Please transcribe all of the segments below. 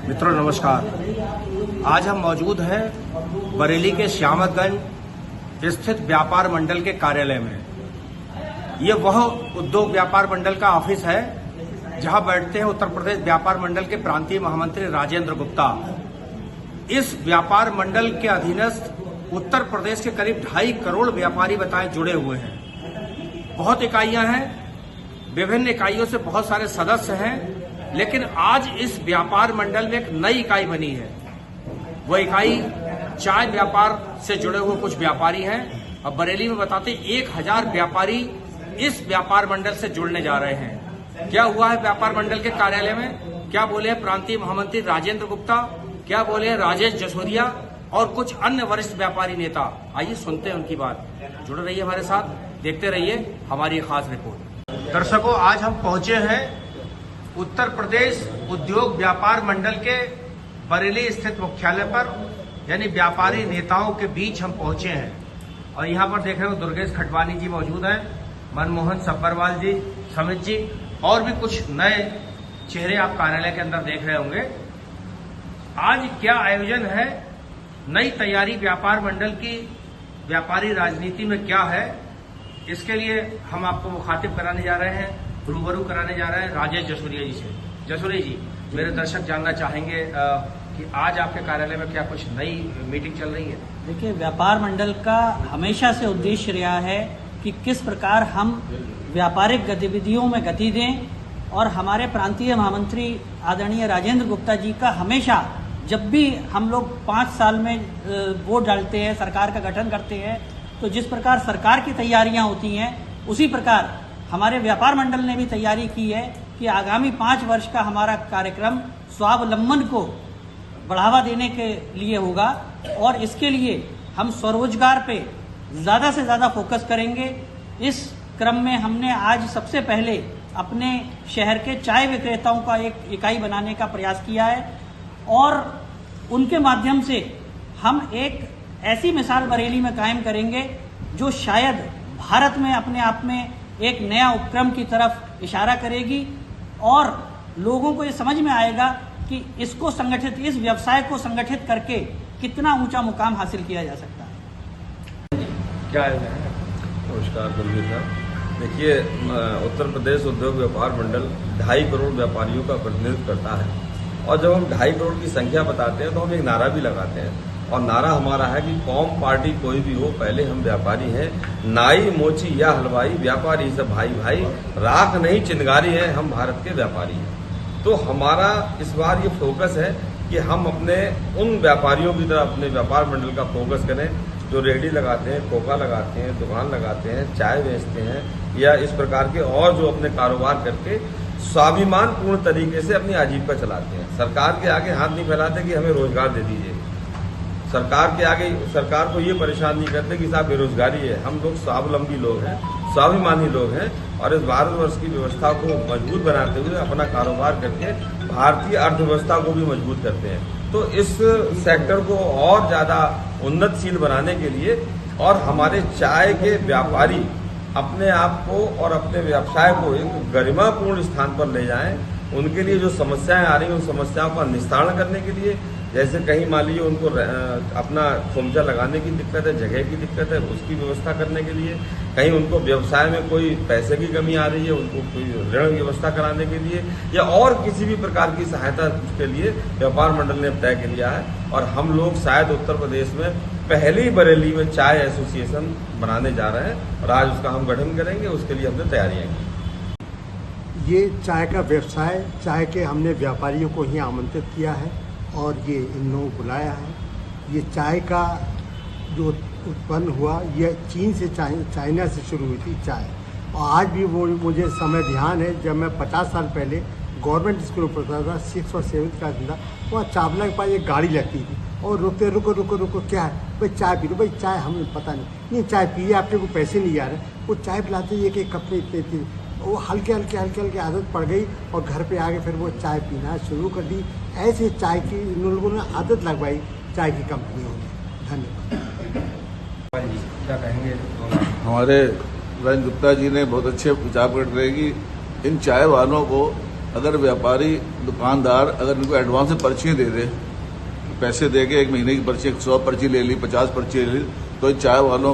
मित्रों नमस्कार। आज हम मौजूद हैं बरेली के श्यामतगंज स्थित व्यापार मंडल के कार्यालय में। ये वह उद्योग व्यापार मंडल का ऑफिस है जहां बैठते हैं उत्तर प्रदेश व्यापार मंडल के प्रांतीय महामंत्री राजेंद्र गुप्ता। इस व्यापार मंडल के अधीनस्थ उत्तर प्रदेश के करीब 2.5 करोड़ व्यापारी बताए जुड़े हुए हैं। बहुत इकाइयां हैं, विभिन्न इकाइयों से बहुत सारे सदस्य हैं, लेकिन आज इस व्यापार मंडल में एक नई इकाई बनी है। वह इकाई चाय व्यापार से जुड़े हुए कुछ व्यापारी हैं और बरेली में बताते 1000 व्यापारी इस व्यापार मंडल से जुड़ने जा रहे हैं। क्या हुआ है व्यापार मंडल के कार्यालय में, क्या बोले हैं प्रांतीय महामंत्री राजेंद्र गुप्ता, क्या बोले हैं राजेश जसोरिया और कुछ अन्य वरिष्ठ व्यापारी नेता। आइए सुनते हैं उनकी बात। जुड़े रहिए हमारे साथ, देखते रहिए हमारी खास रिपोर्ट। दर्शकों, आज हम पहुंचे हैं उत्तर प्रदेश उद्योग व्यापार मंडल के बरेली स्थित मुख्यालय पर, यानी व्यापारी नेताओं के बीच हम पहुंचे हैं। और यहां पर देख रहे हो दुर्गेश खटवानी जी मौजूद हैं, मनमोहन सब्बरवाल जी, समित जी और भी कुछ नए चेहरे आप कार्यालय के अंदर देख रहे होंगे। आज क्या आयोजन है, नई तैयारी व्यापार मंडल की व्यापारी राजनीति में क्या है, इसके लिए हम आपको मुखातिब कराने जा रहे हैं, रूबरू कराने जा रहे हैं राजेश जसोरिया जी से। जसोरिया जी, मेरे दर्शक जानना चाहेंगे कि आज आपके कार्यालय में क्या कुछ नई मीटिंग चल रही है? देखिए, व्यापार मंडल का हमेशा से उद्देश्य रहा है कि किस प्रकार हम व्यापारिक गतिविधियों में गति दें, और हमारे प्रांतीय महामंत्री आदरणीय राजेंद्र गुप्ता जी का हमेशा, जब भी हम लोग 5 साल में वोट डालते हैं, सरकार का गठन करते हैं, तो जिस प्रकार सरकार की तैयारियां होती हैं उसी प्रकार हमारे व्यापार मंडल ने भी तैयारी की है कि आगामी 5 वर्ष का हमारा कार्यक्रम स्वावलंबन को बढ़ावा देने के लिए होगा, और इसके लिए हम स्वरोजगार पे ज़्यादा से ज़्यादा फोकस करेंगे। इस क्रम में हमने आज सबसे पहले अपने शहर के चाय विक्रेताओं का एक इकाई बनाने का प्रयास किया है, और उनके माध्यम से हम एक ऐसी मिसाल बरेली में कायम करेंगे जो शायद भारत में अपने आप में एक नया उपक्रम की तरफ इशारा करेगी, और लोगों को ये समझ में आएगा कि इसको संगठित, इस व्यवसाय को संगठित करके कितना ऊंचा मुकाम हासिल किया जा सकता है। क्या है? नमस्कार गंभीर साहब। देखिए, उत्तर प्रदेश उद्योग व्यापार मंडल 2.5 करोड़ व्यापारियों का प्रतिनिधित्व करता है, और जब हम 2.5 करोड़ की संख्या बताते हैं तो हम एक नारा भी लगाते हैं, और नारा हमारा है कि कौम पार्टी कोई भी हो, पहले हम व्यापारी हैं। नाई मोची या हलवाई, व्यापारी सब भाई भाई, राख नहीं चिनगारी है, हम भारत के व्यापारी हैं। तो हमारा इस बार ये फोकस है कि हम अपने उन व्यापारियों की तरह अपने व्यापार मंडल का फोकस करें जो रेहड़ी लगाते हैं, कोका लगाते हैं, दुकान लगाते हैं, चाय बेचते हैं, या इस प्रकार के और जो अपने कारोबार करके स्वाभिमान पूर्ण तरीके से अपनी आजीविका चलाते हैं। सरकार के आगे हाथ नहीं फैलाते कि हमें रोजगार दे दीजिए, सरकार के आगे सरकार को ये परेशान नहीं करते कि साहब बेरोजगारी है। हम लोग स्वावलंबी लोग हैं, स्वाभिमानी लोग हैं, और इस भारतवर्ष की व्यवस्था को मजबूत बनाते हुए अपना कारोबार करके भारतीय अर्थव्यवस्था को भी मजबूत करते हैं। तो इस सेक्टर को और ज्यादा उन्नतशील बनाने के लिए, और हमारे चाय के व्यापारी अपने आप को और अपने व्यवसाय को एक गरिमापूर्ण स्थान पर ले जाएं, उनके लिए जो समस्याएं आ रही हैं उन समस्याओं का निस्तारण करने के लिए, जैसे कहीं मान लीजिए उनको अपना खोमचा लगाने की दिक्कत है, जगह की दिक्कत है, उसकी व्यवस्था करने के लिए, कहीं उनको व्यवसाय में कोई पैसे की कमी आ रही है, उनको कोई ऋण व्यवस्था कराने के लिए, या और किसी भी प्रकार की सहायता के लिए व्यापार मंडल ने तय कर लिया है। और हम लोग शायद उत्तर प्रदेश में पहली बरेली में चाय एसोसिएशन बनाने जा रहे हैं, और आज उसका हम गठन करेंगे, उसके लिए हमने तैयारियां की। ये चाय का व्यवसाय, चाय के हमने व्यापारियों को ही आमंत्रित किया है और ये इन लोगों को बुलाया है। ये चाय का जो उत्पन्न हुआ, ये चीन से, चाइना से शुरू हुई थी चाय, और आज भी वो मुझे समय ध्यान है जब मैं 50 साल पहले गवर्नमेंट स्कूल में पढ़ता था, 6th और 7th क्लास में था, वहाँ चावला के पास एक गाड़ी लगती थी, और रुकते रुको रुको रुको, क्या है भाई, चाय पी लो भाई, चाय हमें पता नहीं चाय पिए, आपके को पैसे नहीं आ रहे, वो चाय पिलाते एक एक कप में इतने, वो हल्के हल्के आदत पड़ गई, और घर पे आके फिर वो चाय पीना शुरू कर दी। ऐसे चाय की इन लोगों ने आदत लगवाई चाय की कंपनियों ने। धन्यवाद। क्या कहेंगे? हमारे राजेंद्र गुप्ता जी ने बहुत अच्छे विचार प्रकट किए कि इन चाय वालों को अगर व्यापारी दुकानदार अगर इनको एडवांस में पर्चियाँ दे दे, पैसे दे के 1 महीने की पर्ची 100 पर्ची ले ली, 50 पर्ची ले ली, तो चाय वालों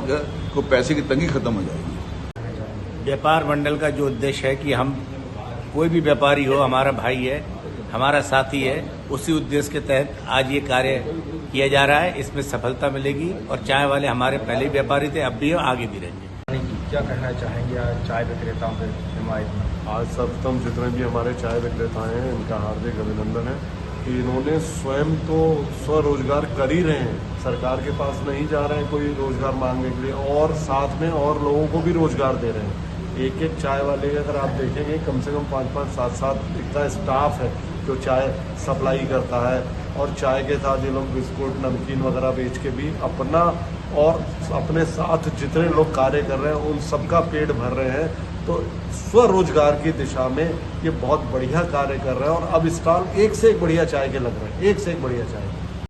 को पैसे की तंगी खत्म हो जाएगी। व्यापार मंडल का जो उद्देश्य है कि हम कोई भी व्यापारी हो हमारा भाई है, हमारा साथी है, उसी उद्देश्य के तहत आज ये कार्य किया जा रहा है। इसमें सफलता मिलेगी और चाय वाले हमारे पहले ही व्यापारी थे, अब भी और आगे भी रहेंगे। क्या कहना चाहेंगे आज चाय विक्रेताओं के हिमायत में? आज सर्वप्रथम जितने भी हमारे चाय विक्रेता हैं इनका हार्दिक अभिनंदन है कि इन्होंने स्वयं तो स्वरोजगार कर ही रहे हैं, सरकार के पास नहीं जा रहे हैं कोई रोजगार मांगने के लिए, और साथ में और लोगों को भी रोजगार दे रहे हैं। एक एक चाय वाले अगर आप देखेंगे कम से कम 5-5, 7-7 इतना स्टाफ है जो चाय सप्लाई करता है, और चाय के साथ ये लोग बिस्कुट नमकीन वगैरह बेच के भी अपना और अपने साथ जितने लोग कार्य कर रहे हैं उन सबका पेट भर रहे हैं। तो स्वरोजगार की दिशा में ये बहुत बढ़िया कार्य कर रहे हैं, और अब स्टॉल एक से एक बढ़िया चाय के लग रहे हैं, एक से एक बढ़िया चाय।